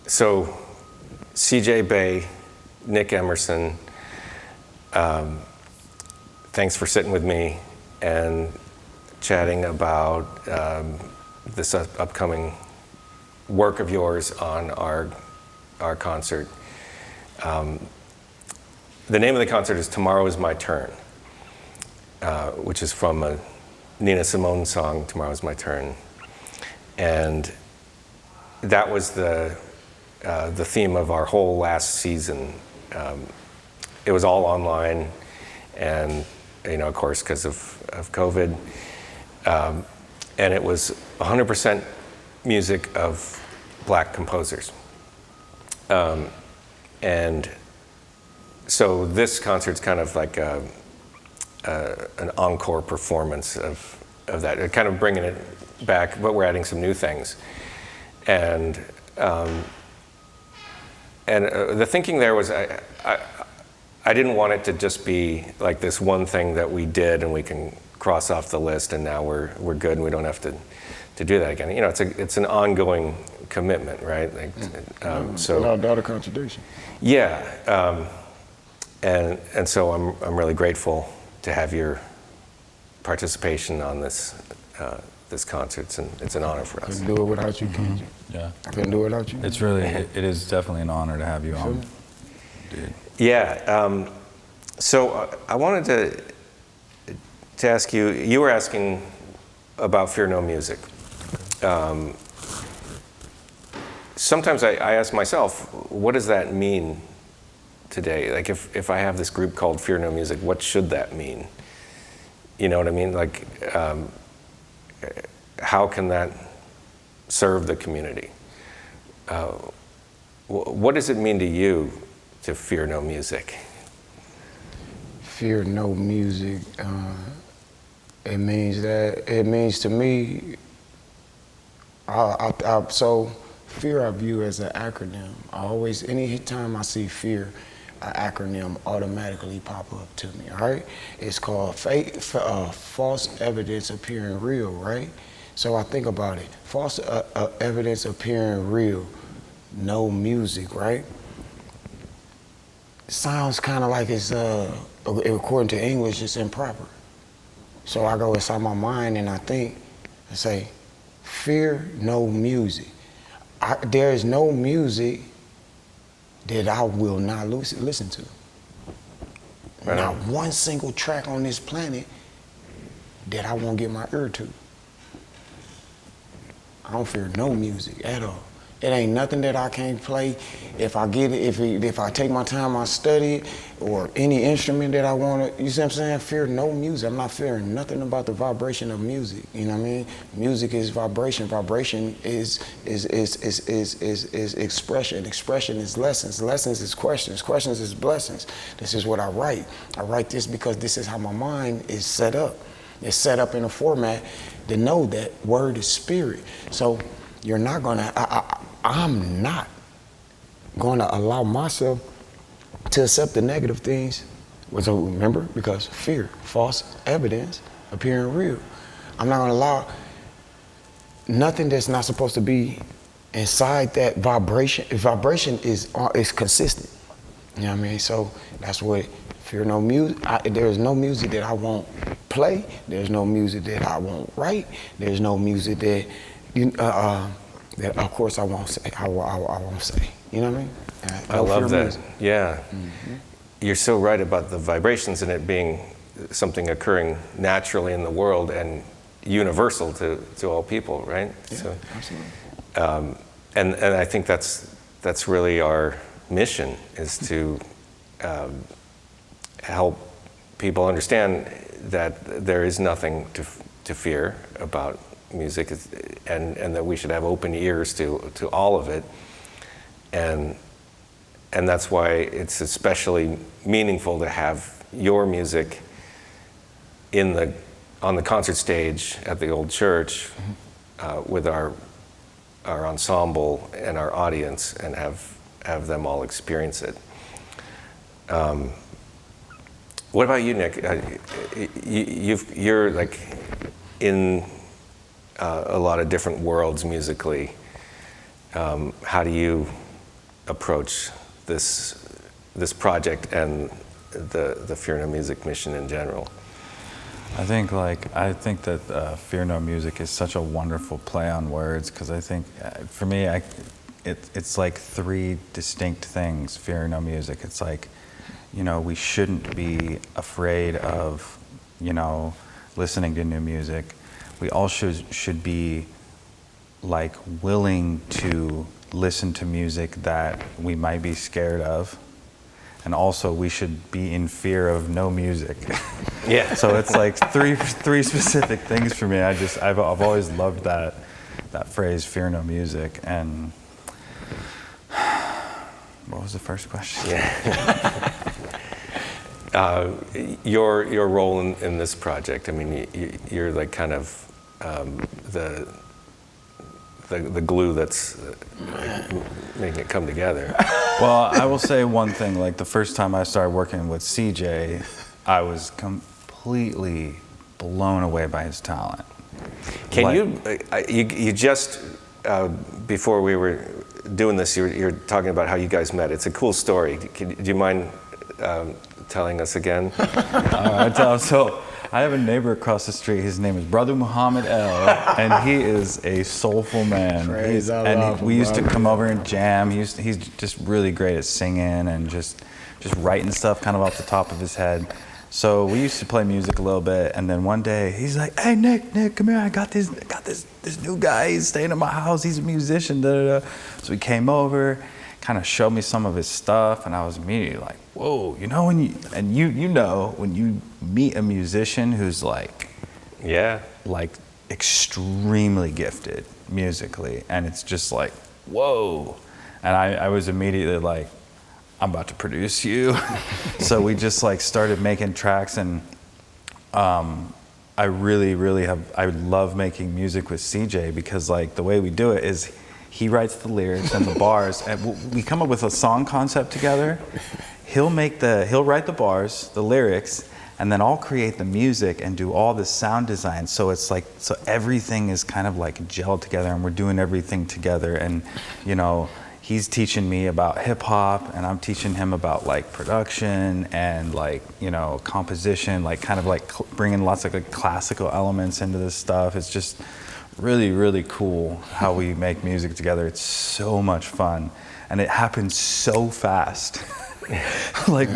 So CJ, Bey, Nick Emerson, thanks for sitting with me and chatting about this upcoming work of yours on our concert. The name of the concert is Tomorrow Is My Turn, which is from a Nina Simone song, Tomorrow Is My Turn. And that was the theme of our whole last season. It was all online, and of course, because of COVID. And it was 100% music of Black composers. And so this concert's kind of like an encore performance of that, kind of bringing it back, but we're adding some new things. And the thinking there was, I didn't want it to just be like this one thing that we did and we can cross off the list and now we're good and we don't have to do that again. It's an ongoing commitment, right? Like, so without doubt or contradiction. Yeah, and so I'm really grateful to have your participation on this concert. It's an honor for us. Couldn't do it without you, Kenji. Yeah. I couldn't do it without you. It's really, it is definitely an honor to have you on, dude. Yeah, so I wanted to ask you, you were asking about Fear No Music. Sometimes I ask myself, what does that mean today? Like if I have this group called Fear No Music, what should that mean? You know what I mean? Like, how can that serve the community? What does it mean to you to fear no music? Fear no music. It means to me. So fear I view as an acronym. Anytime I see fear, an acronym automatically pop up to me. All right, it's called false evidence appearing real. Right. So I think about it. False evidence appearing real. No music. Right. Sounds kind of like it's according to English, it's improper. So I go inside my mind and I think and say, fear no music. There is no music that I will not listen to. Right. Not one single track on this planet that I won't get my ear to. I don't fear no music at all. It ain't nothing that I can't play. If I get it, if I take my time, I study it, or any instrument that I want to, you see what I'm saying? Fear no music. I'm not fearing nothing about the vibration of music. You know what I mean? Music is vibration. Vibration is expression. Expression is lessons. Lessons is questions. Questions is blessings. This is what I write. I write this because this is how my mind is set up. It's set up in a format to know that word is spirit. So you're not gonna, I'm not gonna allow myself to accept the negative things. So remember, because fear, false evidence appearing real. I'm not gonna allow nothing that's not supposed to be inside that vibration. Vibration is consistent. You know what I mean? So that's what fear no music. There's no music that I won't play. There's no music that I won't write. There's no music that that of course I won't say. I won't say. You know what I mean? I love that. Music. Yeah. Mm-hmm. You're so right about the vibrations and it being something occurring naturally in the world and universal to all people, right? Yeah, so, absolutely. And I think that's really our mission, is to help people understand that there is nothing to fear about music, and that we should have open ears to all of it, and that's why it's especially meaningful to have your music on the concert stage at the old church, with our ensemble and our audience, and have them all experience it. What about you, Nick? You're like in a lot of different worlds musically. How do you approach this project and the Fear No Music mission in general? I think that Fear No Music is such a wonderful play on words, because I think for me it's like three distinct things. Fear No Music. It's like, you know, we shouldn't be afraid of, you know, listening to new music. We all should be like willing to listen to music that we might be scared of. And also we should be in fear of no music. Yeah. So it's like three specific things for me. I've always loved that phrase, fear no music. And what was the first question? Yeah. Your role in this project. I mean, you're like kind of the glue that's making it come together. Well, I will say one thing. Like the first time I started working with CJ, I was completely blown away by his talent. Can you just before we were doing this, you're talking about how you guys met. It's a cool story. Do you mind telling us again? All right, so I have a neighbor across the street. His name is Brother Muhammad El, and he is a soulful man. We used to come over and jam. He's just really great at singing and just writing stuff kind of off the top of his head. So we used to play music a little bit, and then one day he's like, "Hey Nick, come here. I got this new guy. He's staying in my house. He's a musician." Da, da, da. So he came over, kind of showed me some of his stuff, and I was immediately like, "Whoa!" You know, when you meet a musician who's like extremely gifted musically, and it's just like, whoa. And I was immediately like, I'm about to produce you. So we just like started making tracks, and I love making music with CJ, because like the way we do it is he writes the lyrics and the bars, and we come up with a song concept together. He'll write the bars, the lyrics, and then I'll create the music and do all the sound design. So it's like, so everything is kind of like gelled together, and we're doing everything together. And, you know, he's teaching me about hip hop, and I'm teaching him about like production and like, you know, composition, like kind of like bringing lots of like classical elements into this stuff. It's just really, really cool how we make music together. It's so much fun, and it happens so fast. Like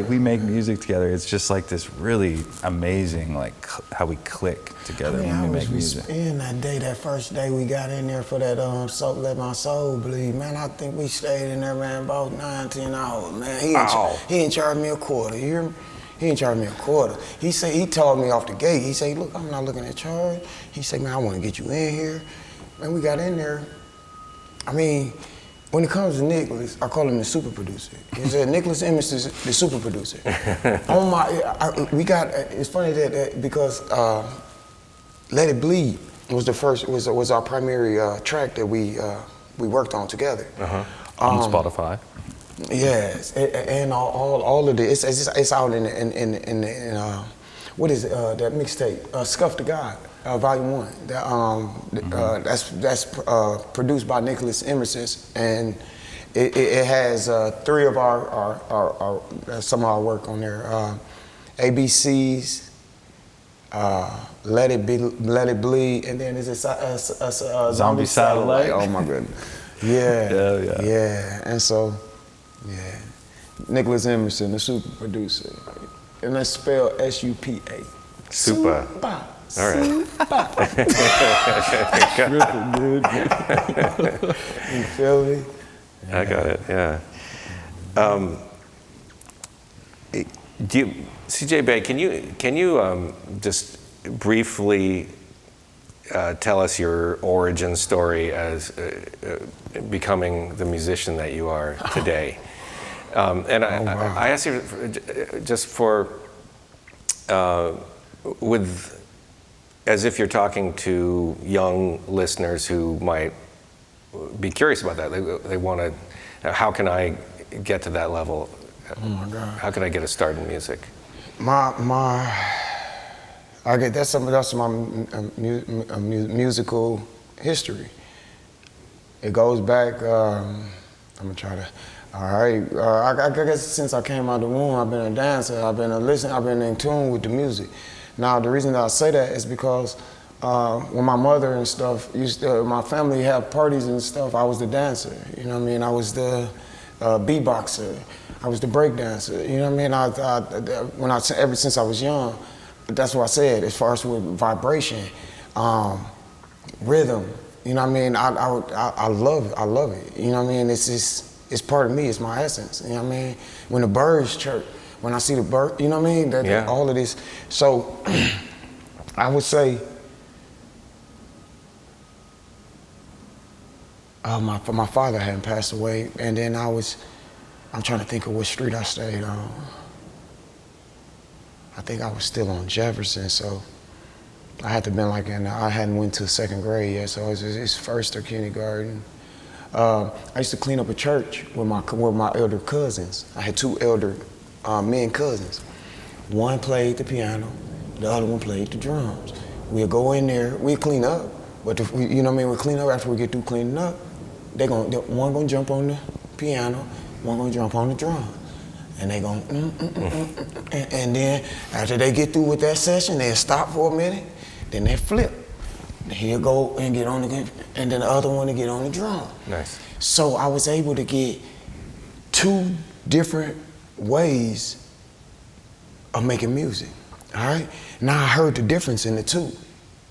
we make music together. It's just like this really amazing, like how we click together when we make music. That first day we got in there for that Let My Soul Bleed, man, I think we stayed in there, man, about 9-10 hours, man. He ain't charged me a quarter, you hear me? He ain't charged me a quarter. He told me off the gate, he said, look, I'm not looking at charge. He said, man, I want to get you in here. Man, we got in there. I mean, when it comes to Nicholas, I call him the super producer. He said Nicholas Emerson is the super producer. It's funny that because Let It Bleed was our primary track that we worked on together. On Spotify. Yes, and all of this. It's out in what is it? That mixtape, Scuff to God. Volume 1. That's produced by Nicholas Emerson, and it has three of our some of our work on there. ABCs, Let It Bleed, and then is it Zombie Satellite? Oh my goodness. Yeah. And so, Nicholas Emerson, the super producer, and that's spelled S-U-P-A. Super. All right. Dude. You feel me? I got it. Yeah. CJ Bey, can you just briefly tell us your origin story as becoming the musician that you are today? I asked you just for as if you're talking to young listeners who might be curious about that. They want to, how can I get to that level? Oh my God. How can I get a start in music? That's my musical history. It goes back, I'm gonna try to. All right. I guess since I came out of the womb, I've been a dancer. I've been a listener. I've been in tune with the music. Now, the reason that I say that is because when my mother and stuff my family had parties and stuff, I was the dancer. You know what I mean? I was the beatboxer. I was the break dancer. You know what I mean? Ever since I was young, that's what I said. As far as with vibration, rhythm. You know what I mean? I love it. I love it. You know what I mean? It's part of me. It's my essence. You know what I mean? When the birds chirp, when I see the bird, you know what I mean? All of this. So I would say my father hadn't passed away, and then I'm trying to think of what street I stayed on. I think I was still on Jefferson, so I had to been like I hadn't went to second grade yet, so it's first or kindergarten. I used to clean up a church with my elder cousins. I had two elder men cousins. One played the piano, the other one played the drums. We'd go in there, we'd clean up, but you know what I mean? We clean up after we get through cleaning up. One gonna jump on the piano, one gonna jump on the drum. And they gon' and then after they get through with that session, they'll stop for a minute, then they flip. He'll go and get on the, and then the other one to get on the drum. Nice. So I was able to get two different ways of making music, all right? Now I heard the difference in the two,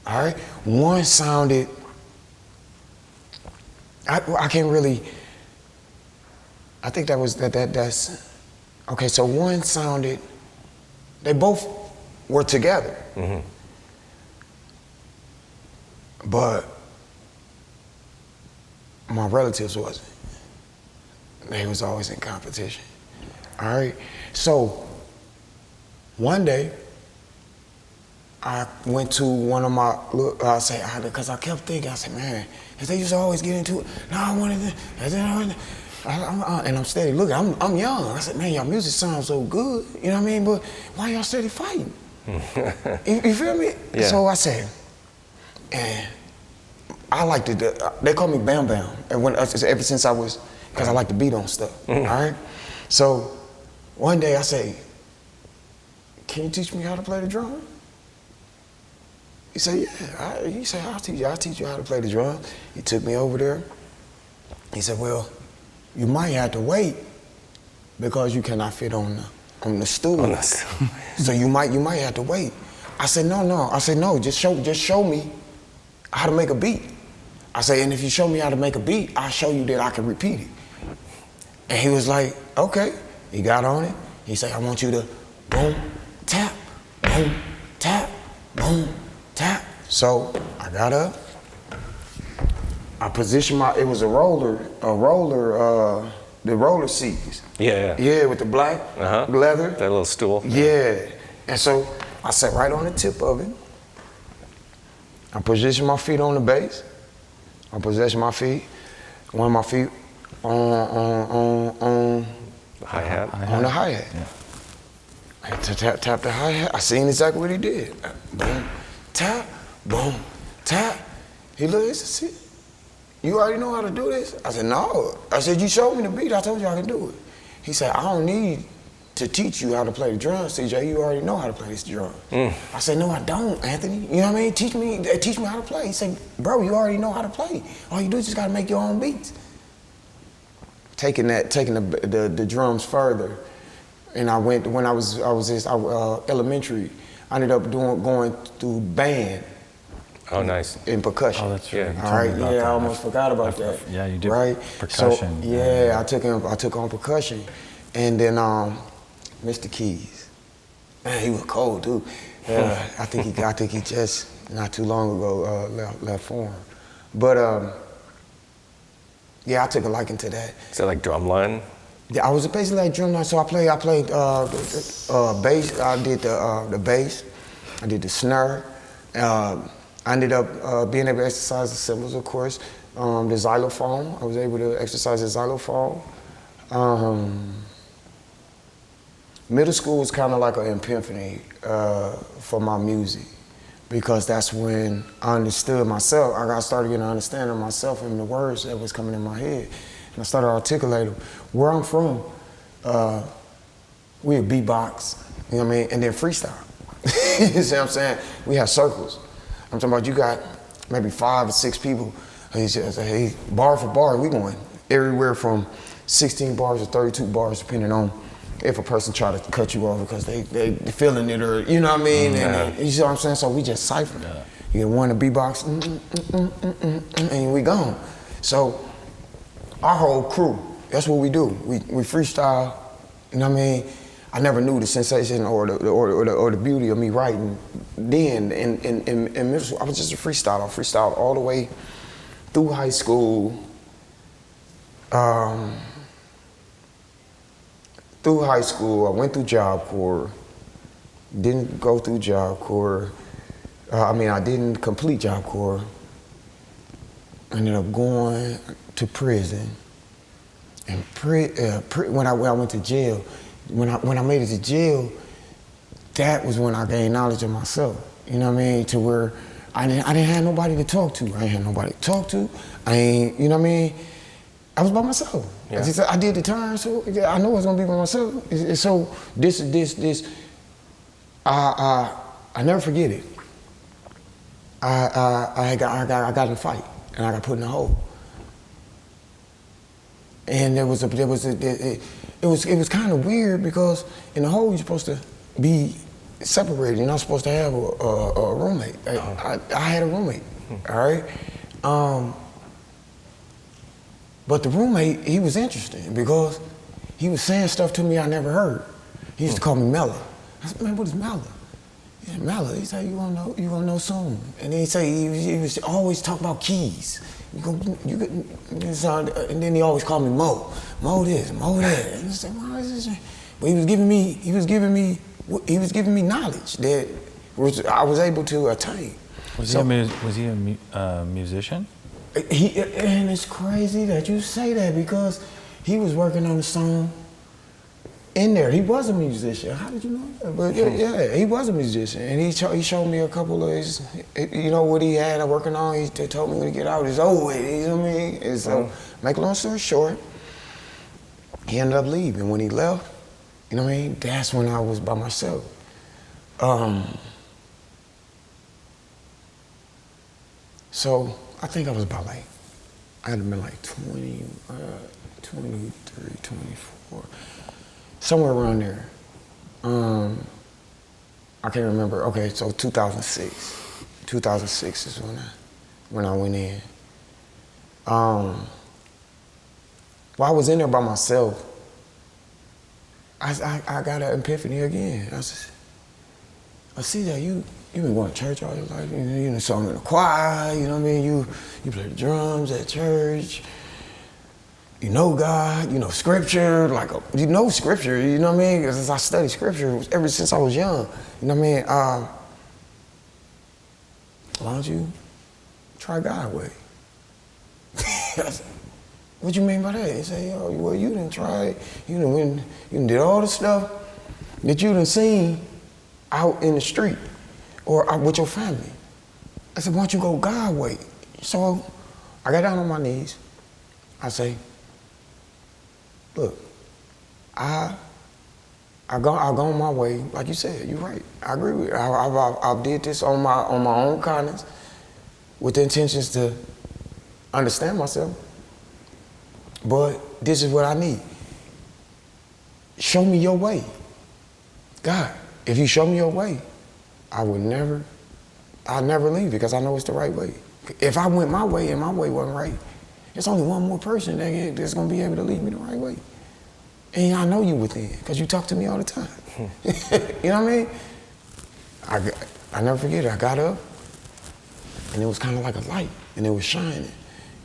all right? One sounded, I can't really, I think that's, okay, so one sounded, they both were together. Mm-hmm. But my relatives wasn't. They was always in competition. All right? So one day, I went to one of my, because I kept thinking, I said, man, if they used to always get into it, no, I wanted to, and I'm steady looking, I'm young. I said, man, y'all music sounds so good, you know what I mean? But why y'all steady fighting? you feel me? Yeah. So I said, and I liked it. They call me Bam Bam. And ever since I was, because I like to beat on stuff. Mm-hmm. All right. So one day I say, "Can you teach me how to play the drum?" He said, "Yeah." He said, "I'll teach you how to play the drum." He took me over there. He said, "Well, you might have to wait because you cannot fit on the stool. So you might have to wait." I said, "No." I said, "No. Just show me how to make a beat." I say, "And if you show me how to make a beat, I'll show you that I can repeat it." And he was like, "Okay." He got on it. He said, "I want you to boom, tap, boom, tap, boom, tap." So I got up. I positioned it was the roller seats. Yeah, with the black leather. That little stool. Yeah. And so I sat right on the tip of it. I positioned my feet on the bass. I positioned my feet, one of my feet on the hi-hat. On the hi-hat. Yeah. I tap the hi-hat. I seen exactly what he did. Boom, tap, boom, tap. He looked, he said, "See, you already know how to do this?" I said, "No." I said, "You showed me the beat. I told you I can do it." He said, "I don't need to teach you how to play the drums, CJ. You already know how to play this drum." I said, "No, I don't, Anthony. You know what I mean? Teach me how to play." He said, "Bro, you already know how to play. All you do is just gotta make your own beats." Taking the drums further, and I went when I was elementary. I ended up going through band. Oh, nice. In percussion. Oh, that's right. All right. Yeah, I almost forgot about that. Yeah, you did. Right. Percussion. So, yeah, I took on percussion, and then Mr. Keys. Man, he was cold too. I think he just not too long ago left form. But yeah, I took a liking to that. Is that like drumline? Yeah, I was basically like drumline. So I played bass. I did the bass. I did the snare. I ended up being able to exercise the cymbals, of course. The xylophone. I was able to exercise the xylophone. Middle school was kind of like an epiphany for my music, because that's when I understood myself. I started getting an understanding of myself and the words that was coming in my head. And I started to articulate them. Where I'm from, we would beatbox, you know what I mean, and then freestyle. You see what I'm saying? We had circles. I'm talking about you got maybe 5 or 6 people. And he says, hey, bar for bar, we going everywhere from 16 bars to 32 bars, depending on if a person try to cut you off because they feeling it or, you know what I mean? And you see what I'm saying? So we just cipher. Yeah. You get one to beatbox, and we gone. So our whole crew, that's what we do. We freestyle, you know what I mean? I never knew the sensation or the beauty of me writing then in middle school. I was just a freestyler. I freestyled all the way through high school. Through high school, I went through Job Corps. Didn't go through Job Corps. I didn't complete Job Corps. Ended up going to prison. And when I went to jail, when I made it to jail, that was when I gained knowledge of myself. You know what I mean? To where I didn't have nobody to talk to. I ain't had nobody to talk to. You know what I mean? I was by myself. Yeah. I did the time, so yeah, I know I was gonna be by myself. So I never forget it. I got in a fight and I got put in a hole. And it was kind of weird because in the hole you're supposed to be separated. You're not supposed to have a roommate. I had a roommate. All right. But the roommate, he was interesting because he was saying stuff to me I never heard. He used to call me Mella. I said, man, what is Mella? He said, Mella. He said, you gonna know soon. And then he was always talk about keys. And then he always called me Mo. Mo this, Mo that. And I said, what is this? But he was giving me knowledge that I was able to attain. Was he a musician? And it's crazy that you say that because he was working on the song in there. He was a musician. How did you know that? But yeah, he was a musician. And he showed me a couple of his, what he had working on. He told me when he get out, it's over with, you know what I mean? And so, make a long story short, he ended up leaving. When he left, you know what I mean? That's when I was by myself. So, I think I was about I had been 20, 23, 24, somewhere around there. I can't remember. Okay, so 2006. 2006 is when I went in. While I was in there by myself, I got an epiphany again. I see that you've been going to church all your life. You sung in the choir, you know what I mean? You play the drums at church. You know God, you know scripture, scripture, you know what I mean? Because I studied scripture ever since I was young, you know what I mean? Why don't you try God way? What you mean by that? He said, well, you done tried, you done did all the stuff that you done seen out in the street or out with your family. I said, why don't you go God way? So I got down on my knees. I say, look, I've gone my way, like you said, you're right. I agree with you. I did this on my own kindness with the intentions to understand myself. But this is what I need. Show me your way. God, if you show me your way, I'll never leave because I know it's the right way. If I went my way and my way wasn't right, there's only one more person that's gonna be able to lead me the right way. And I know you within, because you talk to me all the time. You know what I mean? I never forget it. I got up, and it was kind of like a light, and it was shining.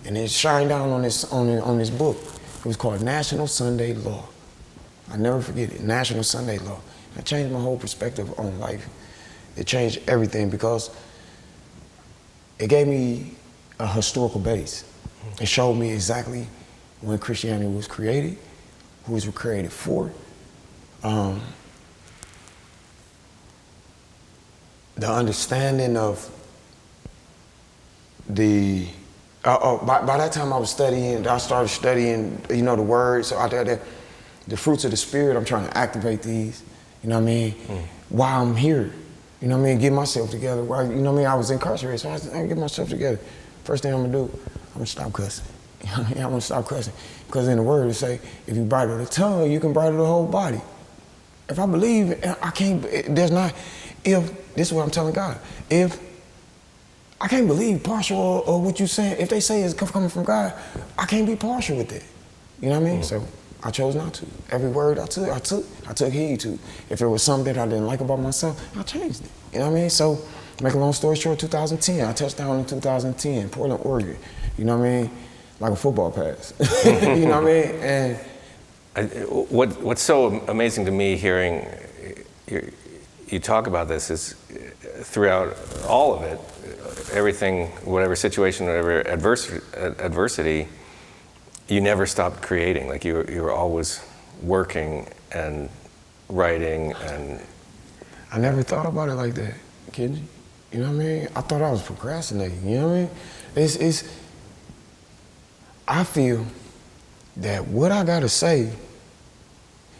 And it shined down on this book. It was called National Sunday Law. I never forget it, National Sunday Law. It changed my whole perspective on life. It changed everything because it gave me a historical base. It showed me exactly when Christianity was created, who it was created for. The understanding of the By that time I started studying, you know, the words. So the fruits of the spirit, I'm trying to activate these, you know what I mean? While I'm here, you know what I mean? Get myself together. While, you know what I mean? I was incarcerated, so I get myself together. First thing I'm gonna do, I'm gonna stop cussing. You know what I mean? I'm gonna stop cussing. Because in the word it say, if you bridle the tongue, you can bridle the whole body. If I believe, I can't, this is what I'm telling God. If I can't believe partial or what you saying, if they say it's coming from God, I can't be partial with it. You know what I mean? So I chose not to. Every word I took heed to. If it was something that I didn't like about myself, I changed it. You know what I mean? So, make a long story short, 2010, I touched down in 2010, Portland, Oregon. You know what I mean? Like a football pass. You know what I mean? And what's so amazing to me hearing you talk about this is throughout all of it, everything, whatever situation, whatever adversity, you never stopped creating. Like you were always working and writing and. I never thought about it like that, Kenji. You know what I mean? I thought I was procrastinating. You know what I mean? I feel that what I gotta say,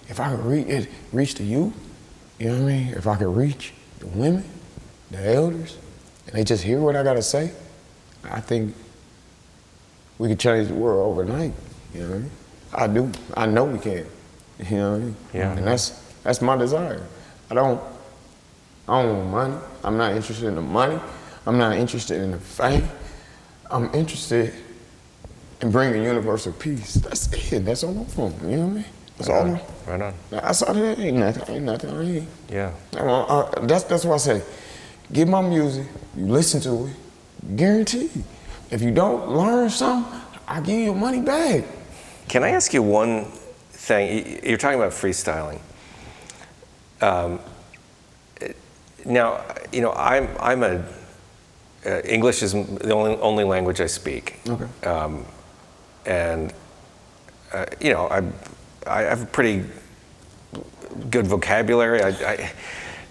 if I could reach the youth, you know what I mean? If I could reach the women, the elders, and they just hear what I gotta say, I think we could change the world overnight. You know what I mean? I know we can. You know what I mean? Yeah. And that's my desire. I don't want money. I'm not interested in the money. I'm not interested in the fame. I'm interested in bringing universal peace. That's it. That's all I want. You know what I mean? That's all. Right on. Outside of that, ain't nothing. Yeah. That's why I say, get my music. You listen to it. Guaranteed. If you don't learn something, I'll give you your money back. Can I ask you one thing? You're talking about freestyling. Now, you know, English is the only language I speak. Okay. And you know, I have a pretty good vocabulary.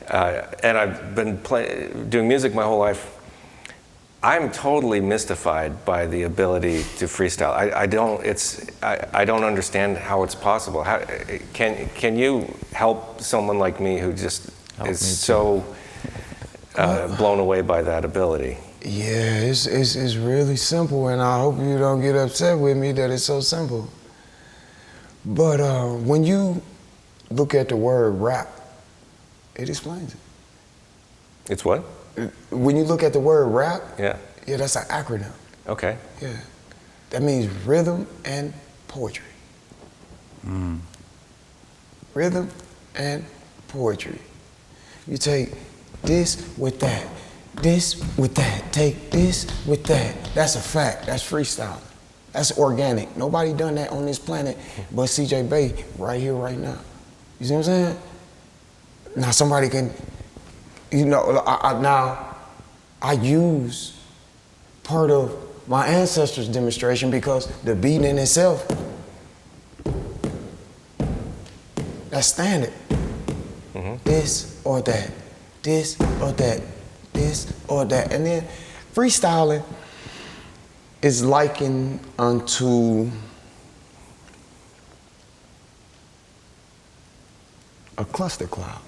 And I've been doing music my whole life. I'm totally mystified by the ability to freestyle. I don't understand how it's possible. How, can you help someone like me who just is so blown away by that ability? Yeah, it's really simple, and I hope you don't get upset with me that it's so simple. But when you look at the word rap, it explains it. It's what? When you look at the word rap, yeah, that's an acronym. Okay. Yeah, that means rhythm and poetry. Rhythm and poetry. You take this with that, take this with that. That's a fact. That's freestyle. That's organic. Nobody done that on this planet but CJ Bey right here, right now. You see what I'm saying? Now somebody can, you know, I use part of my ancestors' demonstration because the beat in itself, that's standard. This or that, this or that, this or that. And then freestyling is likened unto a cluster cloud.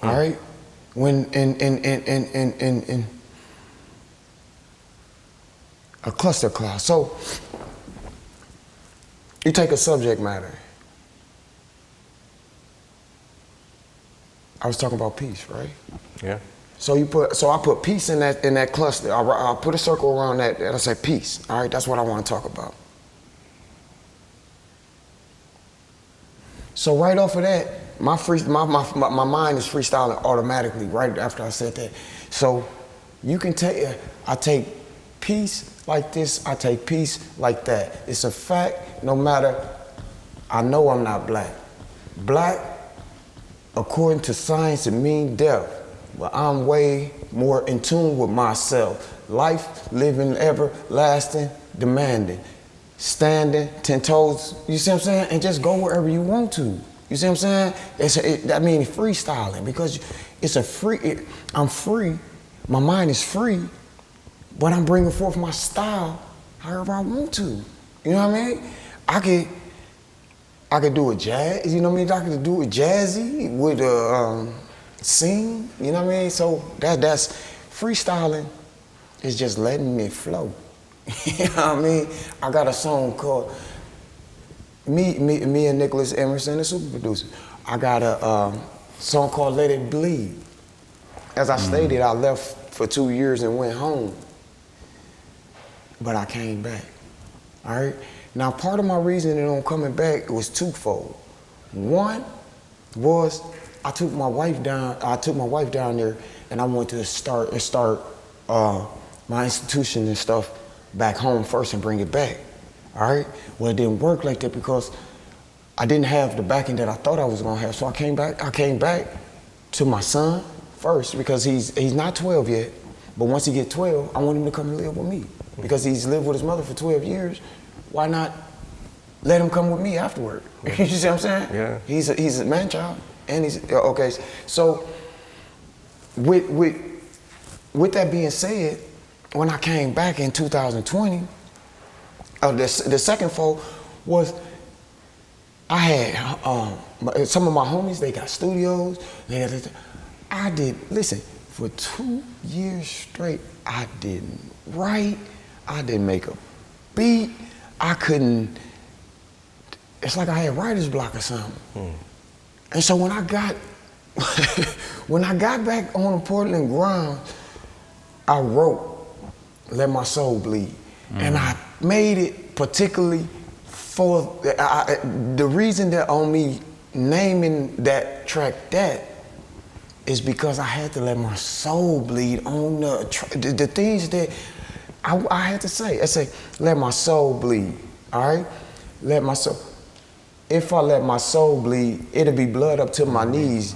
All right? When in a cluster cloud. So you take a subject matter. I was talking about peace, right? Yeah. So I put peace in that cluster. I'll put a circle around that and I say peace. All right, that's what I want to talk about. So right off of that, my mind is freestyling automatically right after I said that. So you can I take peace like this, I take peace like that. It's a fact, no matter, I know I'm not black. Black, according to science, it means death. But I'm way more in tune with myself. Life, living, everlasting, demanding. Standing, 10 toes, you see what I'm saying? And just go wherever you want to. You see what I'm saying? That means freestyling because it's I'm free, my mind is free, but I'm bringing forth my style however I want to. You know what I mean? I could do it jazz, you know what I mean? I could do it jazzy with sing, you know what I mean? So that's freestyling is just letting it flow. You know what I mean? I got a song called Me and Nicholas Emerson, the super producer. I got a song called Let It Bleed. As I stated, I left for 2 years and went home, but I came back, all right? Now, part of my reasoning on coming back was twofold. One was I took my wife down there, and I wanted to start my institution and stuff back home first and bring it back. All right. Well, it didn't work like that because I didn't have the backing that I thought I was gonna have. So I came back to my son first because he's not 12 yet, but once he get 12, I want him to come and live with me because he's lived with his mother for 12 years. Why not let him come with me afterward? You see what I'm saying? Yeah. He's a man child, and he's okay. So with that being said, when I came back in 2020, the second fold was I had some of my homies. They got studios. Listen, for 2 years straight, I didn't write. I didn't make a beat. I couldn't. It's like I had writer's block or something. And so when I got back on the Portland ground, I wrote "Let My Soul Bleed," and I made it particularly for the reason that on me naming that track that is because I had to let my soul bleed on the things that I had to say. I say, let my soul bleed, all right? Let my soul. If I let my soul bleed, it'll be blood up to my knees.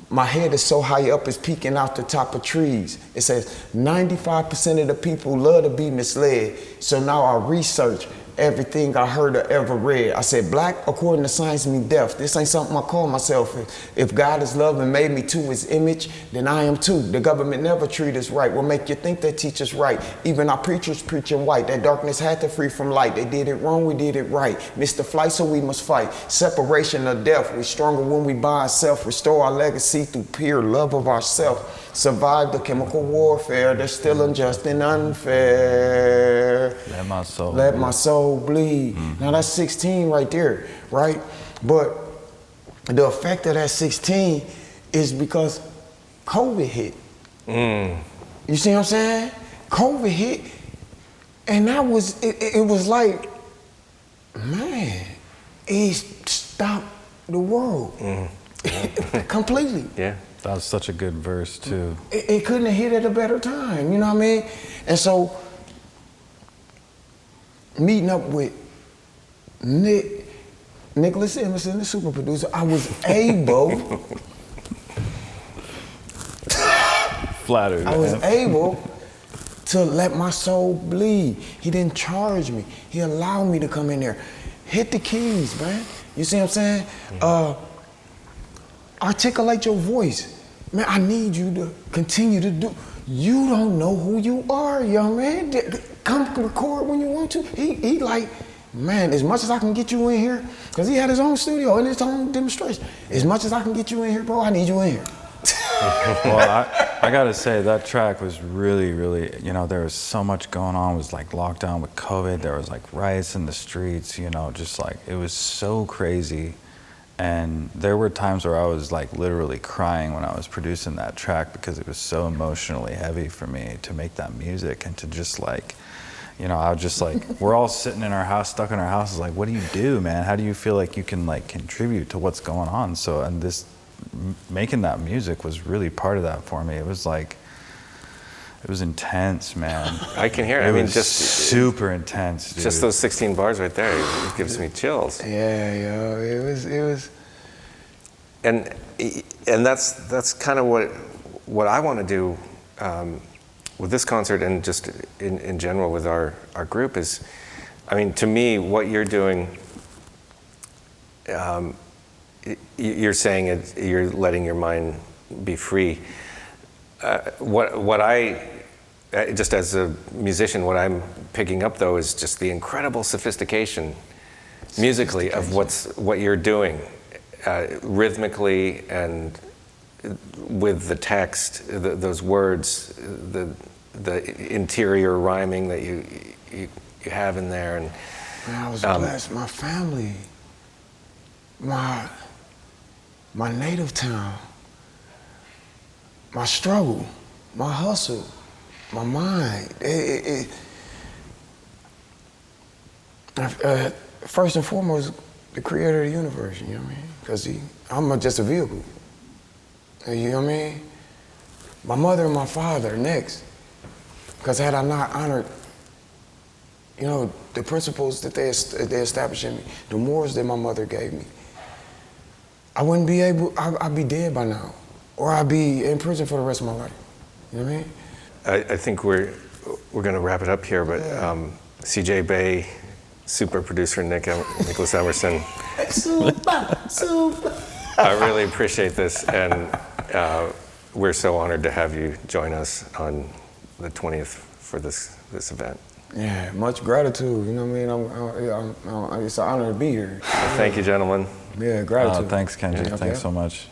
My head is so high up, it's peeking out the top of trees. It says 95% of the people love to be misled. So now I research everything I heard or ever read. I said, black, according to science, mean deaf. This ain't something I call myself. If God is love and made me to his image, then I am too. The government never treat us right. Will make you think they teach us right. Even our preachers preaching white. That darkness had to free from light. They did it wrong, we did it right. Missed the flight, so we must fight. Separation or death. We're stronger when we by ourselves. Restore our legacy through pure love of ourselves. Survive the chemical warfare that's still unjust and unfair. Let my soul Let bleed. my soul bleed. Now that's 16 right there, right? But the effect of that 16 is because COVID hit. You see what I'm saying? COVID hit, and that was, it was like, man, it stopped the world completely. Yeah. That was such a good verse too. It couldn't have hit at a better time, you know what I mean? And so, meeting up with Nicholas Emerson, the super producer, I was able, Flattered. I was man. able to let my soul bleed. He didn't charge me. He allowed me to come in there. Hit the keys, man. You see what I'm saying? Articulate your voice. Man, I need you to continue to do. You don't know who you are, young man. Come record when you want to. He like, man, as much as I can get you in here, because he had his own studio and his own demonstration. As much as I can get you in here, bro, I need you in here. Well, I gotta say that track was really, really, there was so much going on. It was like lockdown with COVID. There was like riots in the streets, just like, it was so crazy. And there were times where I was like literally crying when I was producing that track because it was so emotionally heavy for me to make that music and to just like, I was just like, we're all sitting in our house, stuck in our houses, like, what do you do, man? How do you feel like you can like contribute to what's going on? So, and making that music was really part of that for me. It was like, it was intense, man. I can hear it. It I mean, was just super intense, dude. Just those 16 bars right there, it gives me chills. Yeah, yo, it was. And that's kind of what I want to do with this concert and just in general with our group is, I mean, to me, what you're doing, you're saying you're letting your mind be free. What I just as a musician, what I'm picking up though is just the incredible sophistication musically of what you're doing, rhythmically and with the text, those words, the interior rhyming that you have in there. And man, I was blessed. My family, my native town, my struggle, my hustle, my mind. First and foremost, the creator of the universe, you know what I mean? Because I'm just a vehicle. You know what I mean? My mother and my father next. Because had I not honored, you know, the principles that they established in me, the morals that my mother gave me, I wouldn't be able, I'd be dead by now. Or I'd be in prison for the rest of my life. You know what I mean? I think we're going to wrap it up here, but CJ Bey, super producer Nicholas Emerson. Super. I really appreciate this, and we're so honored to have you join us on the 20th for this event. Yeah, much gratitude. You know what I mean? It's an honor to be here. Thank you, gentlemen. Yeah, gratitude. Thanks, Kenji. Yeah, Thanks so much.